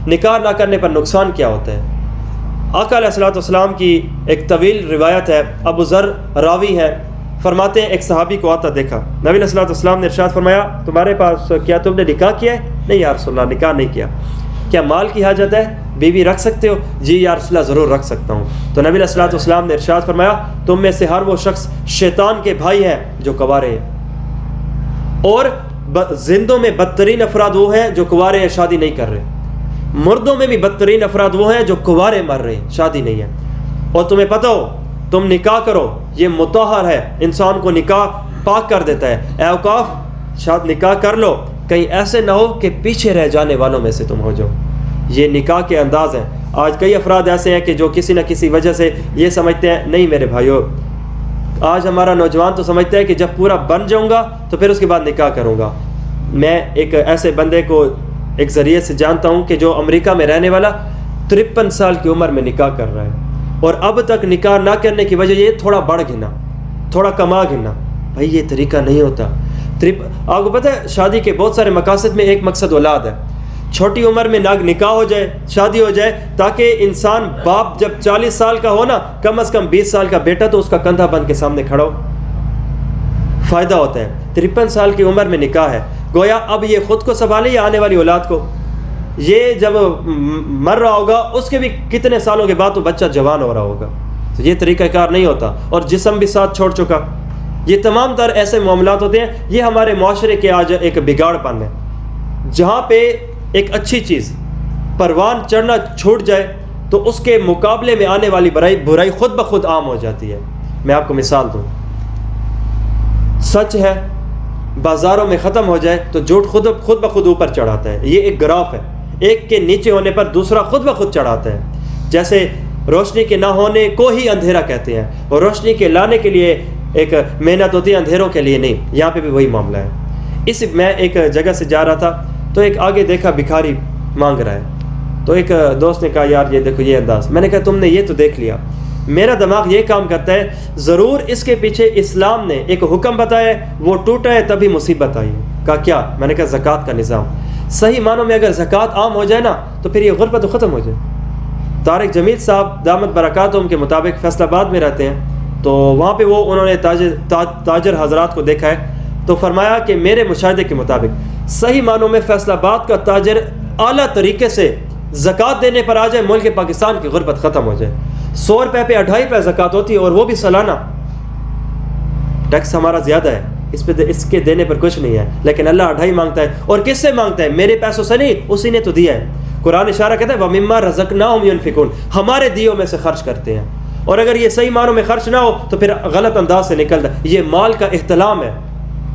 نکاح نہ کرنے پر نقصان کیا ہوتا ہے؟ آقا علیہ الصلوۃ والسلام کی ایک طویل روایت ہے، ابو ذر راوی ہے، فرماتے ہیں ایک صحابی کو آتا دیکھا، نبی علیہ الصلوۃ والسلام نے ارشاد فرمایا تمہارے پاس کیا تم نے نکاح کیا ہے؟ نہیں یا رسول اللہ نکاح نہیں کیا۔ کیا مال کی حاجت ہے؟ بیوی رکھ سکتے ہو؟ جی یا رسول اللہ ضرور رکھ سکتا ہوں۔ تو نبی علیہ الصلوۃ والسلام نے ارشاد فرمایا تم میں سے ہر وہ شخص شیطان کے بھائی ہیں جو کنوارے ہیں، اور زندوں میں بدترین افراد وہ ہیں جو کنوارے ہیں شادی نہیں کر رہے، مردوں میں بھی بدترین افراد وہ ہیں جو کنوارے مر رہے ہیں شادی نہیں ہے۔ اور تمہیں پتہ ہو تم نکاح کرو، یہ مطہر ہے، انسان کو نکاح پاک کر دیتا ہے۔ اے اوقاف شاید نکاح کر لو، کہیں ایسے نہ ہو کہ پیچھے رہ جانے والوں میں سے تم ہو جاؤ۔ یہ نکاح کے انداز ہیں۔ آج کئی افراد ایسے ہیں کہ جو کسی نہ کسی وجہ سے یہ سمجھتے ہیں نہیں میرے بھائیو، آج ہمارا نوجوان تو سمجھتا ہے کہ جب پورا بن جاؤں گا تو پھر اس کے بعد نکاح کروں گا۔ میں ایک ایسے بندے کو ایک ذریعے سے جانتا ہوں کہ جو امریکہ میں رہنے والا 53 سال کی عمر میں نکاح کر رہا ہے، اور اب تک نکاح نہ کرنے کی وجہ یہ تھوڑا بڑھ گنا، تھوڑا کما گنا۔ بھائی یہ طریقہ نہیں ہوتا۔ آپ کو پتہ ہے شادی کے بہت سارے مقاصد میں ایک مقصد اولاد ہے۔ چھوٹی عمر میں نکاح ہو جائے، شادی ہو جائے، تاکہ انسان باپ جب 40 سال کا ہو نا، کم از کم 20 سال کا بیٹا تو اس کا کندھا بن کے سامنے کھڑا ہو، فائدہ ہوتا ہے۔ 53 سال کی عمر میں نکاح ہے، گویا اب یہ خود کو سنبھالے یا آنے والی اولاد کو۔ یہ جب مر رہا ہوگا اس کے بھی کتنے سالوں کے بعد تو بچہ جوان ہو رہا ہوگا۔ تو یہ طریقہ کار نہیں ہوتا، اور جسم بھی ساتھ چھوڑ چکا۔ یہ تمام تر ایسے معاملات ہوتے ہیں، یہ ہمارے معاشرے کے آج ایک بگاڑ پن ہے۔ جہاں پہ ایک اچھی چیز پروان چڑھنا چھوٹ جائے تو اس کے مقابلے میں آنے والی برائی خود بخود عام ہو جاتی ہے۔ میں آپ کو مثال دوں، سچ ہے بازاروں میں ختم ہو جائے تو جھوٹ خود بخود اوپر چڑھاتا ہے۔ یہ ایک گراف ہے، ایک کے نیچے ہونے پر دوسرا خود بخود چڑھاتا ہے۔ جیسے روشنی کے نہ ہونے کو ہی اندھیرا کہتے ہیں، اور روشنی کے لانے کے لیے ایک محنت ہوتی ہے، اندھیروں کے لیے نہیں۔ یہاں پہ بھی وہی معاملہ ہے۔ میں ایک جگہ سے جا رہا تھا تو ایک آگے دیکھا بھکاری مانگ رہا ہے، تو ایک دوست نے کہا یار یہ دیکھو یہ انداز۔ میں نے کہا تم نے یہ تو دیکھ لیا، میرا دماغ یہ کام کرتا ہے ضرور اس کے پیچھے اسلام نے ایک حکم بتایا ہے، وہ ٹوٹا ہے تبھی مصیبت آئی ہے۔ کہا کیا؟ میں نے کہا زکوٰۃ کا نظام۔ صحیح معنوں میں اگر زکوٰۃ عام ہو جائے نا تو پھر یہ غربت تو ختم ہو جائے۔ طارق جمیل صاحب دامت برکاتہم کے مطابق فیصل آباد میں رہتے ہیں، تو وہاں پہ انہوں نے تاجر حضرات کو دیکھا ہے، تو فرمایا کہ میرے مشاہدے کے مطابق صحیح معنوں میں فیصل آباد کا تاجر اعلیٰ طریقے سے زکوٰۃ دینے پر آ جائے، ملک پاکستان کی غربت ختم ہو جائے۔ 100 روپے پہ 2.5 روپے زکوٰۃ ہوتی ہے، اور وہ بھی سالانہ۔ ٹیکس ہمارا زیادہ ہے، اس کے دینے پر کچھ نہیں ہے، لیکن اللہ 2.5 مانگتا ہے۔ اور کس سے مانگتا ہے؟ میرے پیسوں سے نہیں، اسی نے تو دیا ہے۔ قرآن اشارہ کہتا ہے وَمِمَّا رَزَقْنَاهُمْ يُنْفِقُونَ، ہمارے دیوں میں سے خرچ کرتے ہیں۔ اور اگر یہ صحیح معنوں میں خرچ نہ ہو تو پھر غلط انداز سے نکلتا ہے۔ یہ مال کا احتلام ہے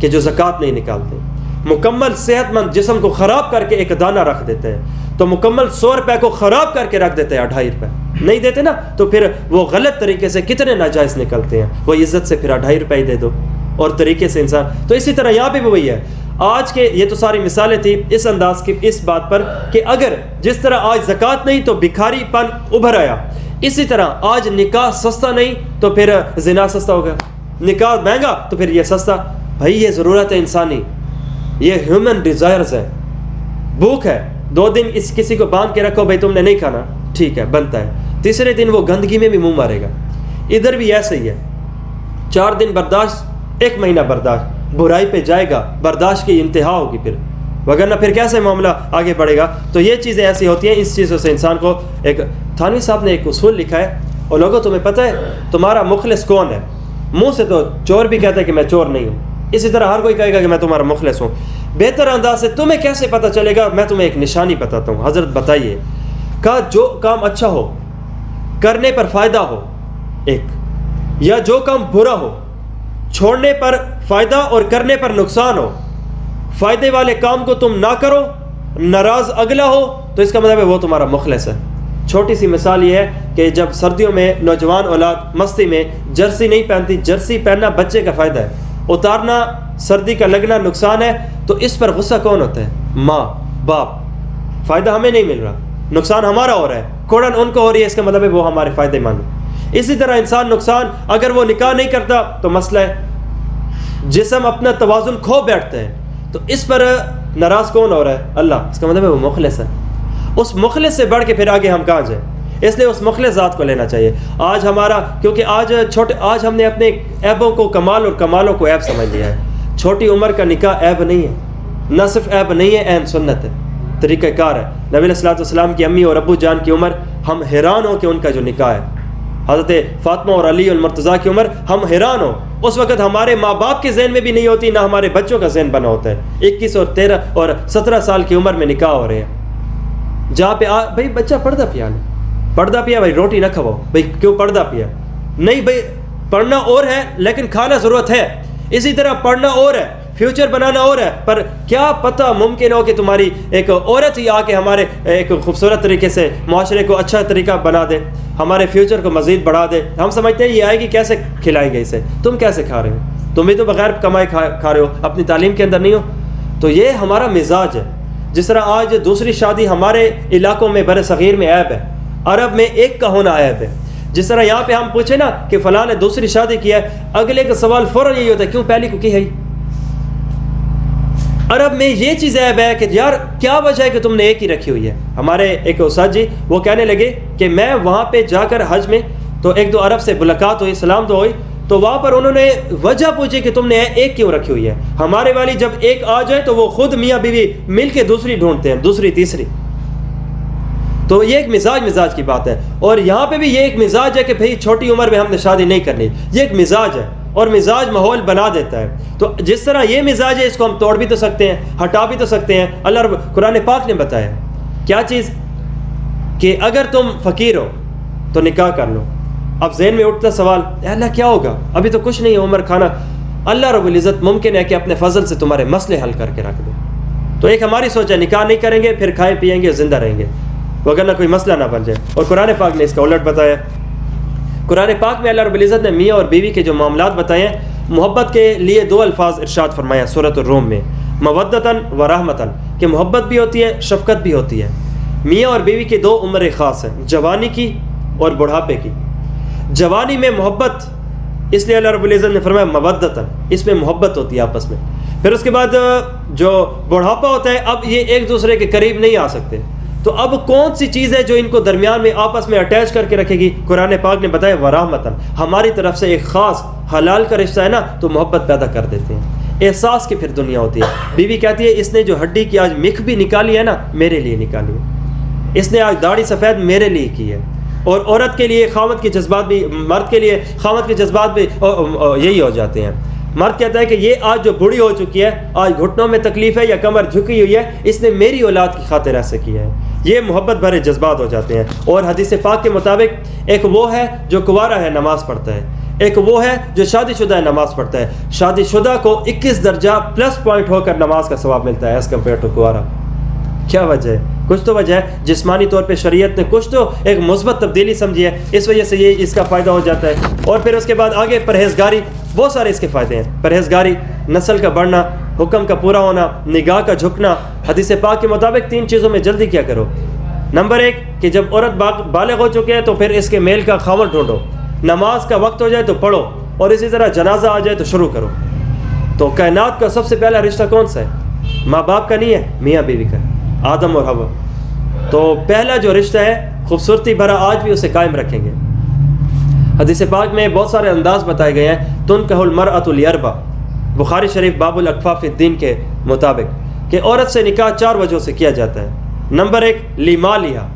کہ جو زکوٰۃ نہیں نکالتے، مکمل صحت مند جسم کو خراب کر کے ایک دانہ رکھ دیتے ہیں، تو مکمل 100 روپے کو خراب کر کے رکھ دیتے ہیں، 2.5 روپے نہیں دیتے نا، تو پھر وہ غلط طریقے سے کتنے ناجائز نکلتے ہیں۔ وہ عزت سے پھر 2.5 روپے ہی دے دو، اور طریقے سے انسان۔ تو اسی طرح یہاں پہ بھی وہی ہے۔ آج کے یہ تو ساری مثالیں تھیں اس انداز کی، اس بات پر کہ اگر جس طرح آج زکوٰۃ نہیں تو بھکاری پن ابھر آیا، اسی طرح آج نکاح سستا نہیں تو پھر زنا سستا ہوگا، نکاح مہنگا تو پھر یہ سستا۔ بھائی یہ ضرورت ہے انسانی، یہ ہیومن ڈیزائرز ہے، بھوک ہے، 2 دن کسی کو باندھ کے رکھو بھائی تم نے نہیں کھانا، ٹھیک ہے بنتا ہے، تیسرے دن وہ گندگی میں بھی منہ مارے گا۔ ادھر بھی ایسے ہی ہے، 4 دن برداشت، 1 مہینہ برداشت، برائی پہ جائے گا، برداشت کی انتہا ہوگی پھر، وگرنہ پھر کیسے معاملہ آگے بڑھے گا۔ تو یہ چیزیں ایسی ہوتی ہیں، اس چیزوں سے انسان کو ایک تھانوی صاحب نے ایک اصول لکھا ہے، اور لوگوں تمہیں پتہ ہے تمہارا مخلص کون ہے؟ منہ سے تو چور بھی کہتا ہے کہ میں چور نہیں ہوں، اسی طرح ہر کوئی کہے گا کہ میں تمہارا مخلص ہوں۔ بہتر انداز سے تمہیں کیسے پتہ چلے گا؟ میں تمہیں ایک نشانی بتاتا ہوں۔ حضرت بتائیے کہ جو کام اچھا ہو، کرنے پر فائدہ ہو ایک، یا جو کام برا ہو، چھوڑنے پر فائدہ اور کرنے پر نقصان ہو، فائدے والے کام کو تم نہ کرو، ناراض اگلا ہو، تو اس کا مطلب ہے وہ تمہارا مخلص ہے۔ چھوٹی سی مثال یہ ہے کہ جب سردیوں میں نوجوان اولاد مستی میں جرسی نہیں پہنتی، جرسی پہننا بچے کا فائدہ ہے، اتارنا سردی کا لگنا نقصان ہے، تو اس پر غصہ کون ہوتا ہے؟ ماں باپ۔ فائدہ ہمیں نہیں مل رہا، نقصان ہمارا ہو رہا ہے، کوڑن ان کو ہو رہی ہے، اس کا مطلب ہے وہ ہمارے فائدے مند۔ اسی طرح انسان نقصان، اگر وہ نکاح نہیں کرتا تو مسئلہ ہے، جسم اپنا توازن کھو بیٹھتا ہے، تو اس پر ناراض کون ہو رہا ہے؟ اللہ، اس کا مطلب ہے وہ مخلص ہے۔ اس مخلص سے بڑھ کے پھر آگے ہم کہاں جائیں؟ اس لیے اس مخلص ذات کو لینا چاہیے. آج ہمارا کیونکہ آج ہم نے اپنے عیبوں کو کمال اور کمالوں کو عیب سمجھ لیا ہے. چھوٹی عمر کا نکاح عیب نہیں ہے, نہ صرف عیب نہیں ہے, عین سنت ہے, طریقہ کار ہے. نبی علیہ الصلوۃ والسلام کی امی اور ابو جان کی عمر ہم حیران ہو کہ ان کا جو نکاح ہے. حضرت فاطمہ اور علی المرتضیٰ کی عمر ہم حیران ہو. اس وقت ہمارے ماں باپ کے ذہن میں بھی نہیں ہوتی, نہ ہمارے بچوں کا ذہن بنا ہوتا ہے. 21 اور 13 اور 17 سال کی عمر میں نکاح ہو رہے ہیں, جہاں پہ بھائی بچہ پردہ پیا نہیں, پردہ پیا بھائی روٹی نہ کھواؤ. بھائی کیوں پردہ پیا؟ نہیں بھائی پڑھنا اور ہے لیکن کھانا ضرورت ہے. اسی طرح پڑھنا اور ہے, فیوچر بنانا اور ہے, پر کیا پتہ ممکن ہو کہ تمہاری ایک عورت ہی آ کے ہمارے ایک خوبصورت طریقے سے معاشرے کو اچھا طریقہ بنا دے, ہمارے فیوچر کو مزید بڑھا دے. ہم سمجھتے ہیں یہ آئے گی کیسے کھلائیں گے اسے, تم کیسے کھا رہے ہو, تم بھی تو بغیر کمائے کھا رہے ہو, اپنی تعلیم کے اندر نہیں ہو. تو یہ ہمارا مزاج ہے. جس طرح آج دوسری شادی ہمارے علاقوں میں بر صغیر میں عیب ہے, عرب میں ایک کا ہونا عیب ہے. جس طرح یہاں پہ ہم پوچھیں نا کہ فلاں نے دوسری شادی کیا ہے, اگلے کا سوال فوراً یہی ہوتا ہے کیوں پہلی کو کی ہے. عرب میں یہ چیز عیب ہے کہ یار کیا وجہ ہے کہ تم نے ایک ہی رکھی ہوئی ہے. ہمارے ایک استاد جی وہ کہنے لگے کہ میں وہاں پہ جا کر حج میں تو ایک دو عرب سے ملاقات ہوئی, سلام تو ہوئی, تو وہاں پر انہوں نے وجہ پوچھی کہ تم نے ایک کیوں رکھی ہوئی ہے. ہمارے والی جب ایک آ جائے تو وہ خود میاں بیوی مل کے دوسری ڈھونڈتے ہیں, دوسری تیسری. تو یہ ایک مزاج کی بات ہے. اور یہاں پہ بھی یہ ایک مزاج ہے کہ بھئی چھوٹی عمر میں ہم نے شادی نہیں کرنی, یہ ایک مزاج ہے اور مزاج ماحول بنا دیتا ہے. تو جس طرح یہ مزاج ہے اس کو ہم توڑ بھی تو سکتے ہیں, ہٹا بھی تو سکتے ہیں. اللہ رب قرآن پاک نے بتایا کیا چیز, کہ اگر تم فقیر ہو تو نکاح کر لو. اب ذہن میں اٹھتا سوال, اللہ کیا ہوگا, ابھی تو کچھ نہیں ہے, عمر کھانا. اللہ رب العزت ممکن ہے کہ اپنے فضل سے تمہارے مسئلے حل کر کے رکھ دے. تو ایک ہماری سوچ ہے نکاح نہیں کریں گے پھر کھائیں پیئیں گے زندہ رہیں گے, وگرنہ کوئی مسئلہ نہ بن جائے. اور قرآن پاک نے اس کا الٹ بتایا. قرآن پاک میں اللہ رب العزت نے میاں اور بیوی کے جو معاملات بتائے ہیں, محبت کے لیے 2 الفاظ ارشاد فرمایا سورۃ الروم میں, مودتاً و رحمتاً, کہ محبت بھی ہوتی ہے شفقت بھی ہوتی ہے. میاں اور بیوی کی 2 عمریں خاص ہیں, جوانی کی اور بڑھاپے کی. جوانی میں محبت, اس لیے اللہ رب العزت نے فرمایا مودتاً, اس میں محبت ہوتی ہے آپس میں. پھر اس کے بعد جو بڑھاپا ہوتا ہے, اب یہ ایک دوسرے کے قریب نہیں آ سکتے. تو اب کون سی چیز ہے جو ان کو درمیان میں آپس میں اٹیچ کر کے رکھے گی؟ قرآن پاک نے بتایا ورحمتاً, ہماری طرف سے ایک خاص حلال کا رشتہ ہے نا, تو محبت پیدا کر دیتے ہیں. احساس کی پھر دنیا ہوتی ہے. بیوی کہتی ہے اس نے جو ہڈی کی آج مکھ بھی نکالی ہے نا, میرے لیے نکالی ہے. اس نے آج داڑھی سفید میرے لیے کی ہے. اور عورت کے لیے خاوند کے جذبات بھی, مرد کے لیے خاوند کے جذبات بھی یہی ہو جاتے ہیں. مرد کہتا ہے کہ یہ آج جو بوڑھی ہو چکی ہے, آج گھٹنوں میں تکلیف ہے یا کمر جھکی ہوئی ہے, اس نے میری اولاد کی خاطر ایسے کیا ہے. یہ محبت بھرے جذبات ہو جاتے ہیں. اور حدیث پاک کے مطابق ایک وہ ہے جو کنوارا ہے نماز پڑھتا ہے, ایک وہ ہے جو شادی شدہ ہے نماز پڑھتا ہے. شادی شدہ کو 21 درجہ پلس پوائنٹ ہو کر نماز کا ثواب ملتا ہے ایز کمپیئر ٹو کنوارا. کیا وجہ ہے؟ کچھ تو وجہ ہے. جسمانی طور پہ شریعت نے کچھ تو ایک مثبت تبدیلی سمجھی ہے, اس وجہ سے یہ اس کا فائدہ ہو جاتا ہے. اور پھر اس کے بعد آگے پرہیزگاری, بہت سارے اس کے فائدے ہیں. پرہیزگاری, نسل کا بڑھنا, حکم کا پورا ہونا, نگاہ کا جھکنا. حدیث پاک کے مطابق 3 چیزوں میں جلدی کیا کرو. نمبر 1 کہ جب عورت بالغ ہو چکے ہیں تو پھر اس کے میل کا خاوند ڈھونڈو. نماز کا وقت ہو جائے تو پڑھو, اور اسی طرح جنازہ آ جائے تو شروع کرو. تو کائنات کا سب سے پہلا رشتہ کون سا ہے؟ ماں باپ کا نہیں ہے, میاں بیوی کا, آدم اور حوا. تو پہلا جو رشتہ ہے خوبصورتی بھرا, آج بھی اسے قائم رکھیں گے. حدیث پاک میں بہت سارے انداز بتائے گئے ہیں. تنکح المرأة لأربع, بخاری شریف باب الاکفاف الدین کے مطابق, کہ عورت سے نکاح 4 وجہوں سے کیا جاتا ہے. نمبر 1 لمالیا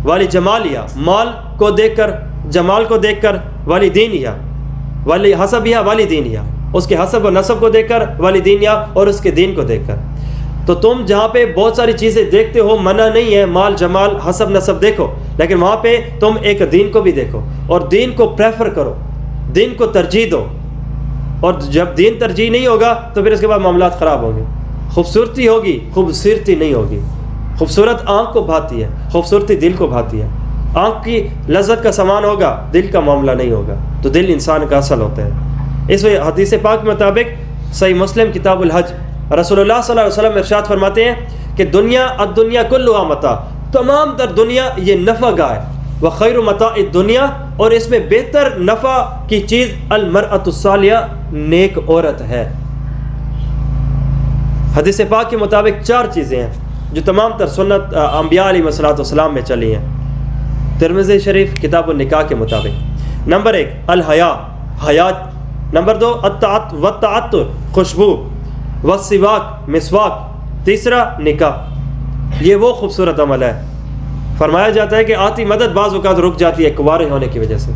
والی جمالیا, مال کو دیکھ کر, جمال کو دیکھ کر. والی دینیا والی حسبیا والی دینیا, اس کے حسب و نسب کو دیکھ کر. والی دینیا, اور اس کے دین کو دیکھ کر. تو تم جہاں پہ بہت ساری چیزیں دیکھتے ہو, منع نہیں ہے, مال جمال حسب نسب دیکھو, لیکن وہاں پہ تم ایک دین کو بھی دیکھو, اور دین کو پریفر کرو, دین کو ترجیح دو. اور جب دین ترجیح نہیں ہوگا تو پھر اس کے بعد معاملات خراب ہوں گے. خوبصورتی ہوگی, خوبصورتی نہیں ہوگی. خوبصورت آنکھ کو بھاتی ہے, خوبصورتی دل کو بھاتی ہے. آنکھ کی لذت کا سامان ہوگا, دل کا معاملہ نہیں ہوگا. تو دل انسان کا اصل ہوتا ہے. اس وجہ حدیث پاک کے مطابق صحیح مسلم کتاب الحج, رسول اللہ صلی اللہ علیہ وسلم ارشاد فرماتے ہیں کہ الدنیا کلھا متاع, تمام تر دنیا یہ نفع گاہ ہے. وخیر متاع الدنیا, اور اس میں بہتر نفع کی چیز المرأۃ الصالحہ, نیک عورت ہے. حدیث پاک کے مطابق 4 چیزیں ہیں. جو تمام تر سنت انبیاء علیہ السلام میں چلی ہیں. ترمذی شریف کتاب النکاح کے مطابق. نمبر 1 الحیا، حیات. نمبر 2 والتعطر، خوشبو. والسواک، مسواک. تیسرا نکاح. یہ وہ خوبصورت عمل ہے. فرمایا جاتا ہے کہ آتی مدد بعض اوقات رک جاتی ہے کنوارے ہونے کی وجہ سے.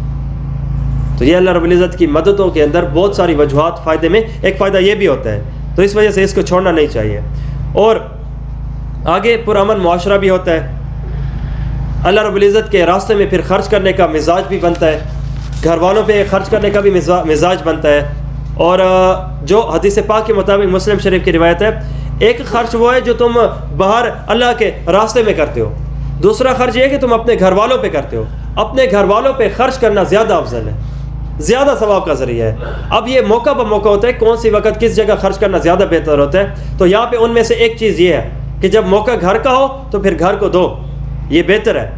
تو یہ اللہ رب العزت کی مددوں کے اندر بہت ساری وجوہات، فائدے میں ایک فائدہ یہ بھی ہوتا ہے، تو اس وجہ سے اس کو چھوڑنا نہیں چاہیے. اور آگے پرامن معاشرہ بھی ہوتا ہے. اللہ رب العزت کے راستے میں پھر خرچ کرنے کا مزاج بھی بنتا ہے، گھر والوں پہ خرچ کرنے کا بھی مزاج بنتا ہے. اور جو حدیث پاک کے مطابق مسلم شریف کی روایت ہے، ایک خرچ وہ ہے جو تم باہر اللہ کے راستے میں کرتے ہو، دوسرا خرچ یہ ہے کہ تم اپنے گھر والوں پہ کرتے ہو. اپنے گھر والوں پہ خرچ کرنا زیادہ افضل ہے، زیادہ ثواب کا ذریعہ ہے. اب یہ موقع بہ موقع ہوتا ہے کون سی وقت کس جگہ خرچ کرنا زیادہ بہتر ہوتا ہے. تو یہاں پہ ان میں سے ایک چیز یہ ہے کہ جب موقع گھر کا ہو تو پھر گھر کو دو، یہ بہتر ہے.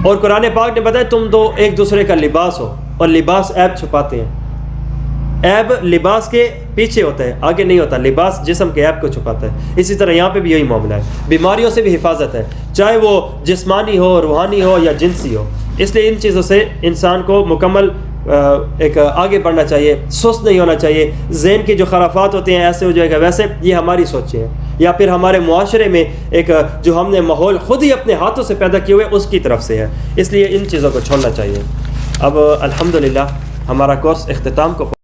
اور قرآن پاک نے بتایا تم دو ایک دوسرے کا لباس ہو، اور لباس عیب چھپاتے ہیں. عیب لباس کے پیچھے ہوتا ہے، آگے نہیں ہوتا. لباس جسم کے عیب کو چھپاتا ہے. اسی طرح یہاں پہ بھی یہی معاملہ ہے. بیماریوں سے بھی حفاظت ہے، چاہے وہ جسمانی ہو، روحانی ہو یا جنسی ہو. اس لیے ان چیزوں سے انسان کو مکمل ایک آگے بڑھنا چاہیے، سست نہیں ہونا چاہیے. ذہن کی جو خرافات ہوتے ہیں ایسے ہو جائے گا ویسے، یہ ہماری سوچیں ہیں یا پھر ہمارے معاشرے میں ایک جو ہم نے ماحول خود ہی اپنے ہاتھوں سے پیدا کیے ہوئے اس کی طرف سے ہے. اس لیے ان چیزوں کو چھوڑنا چاہیے. اب الحمدللہ ہمارا کورس اختتام کو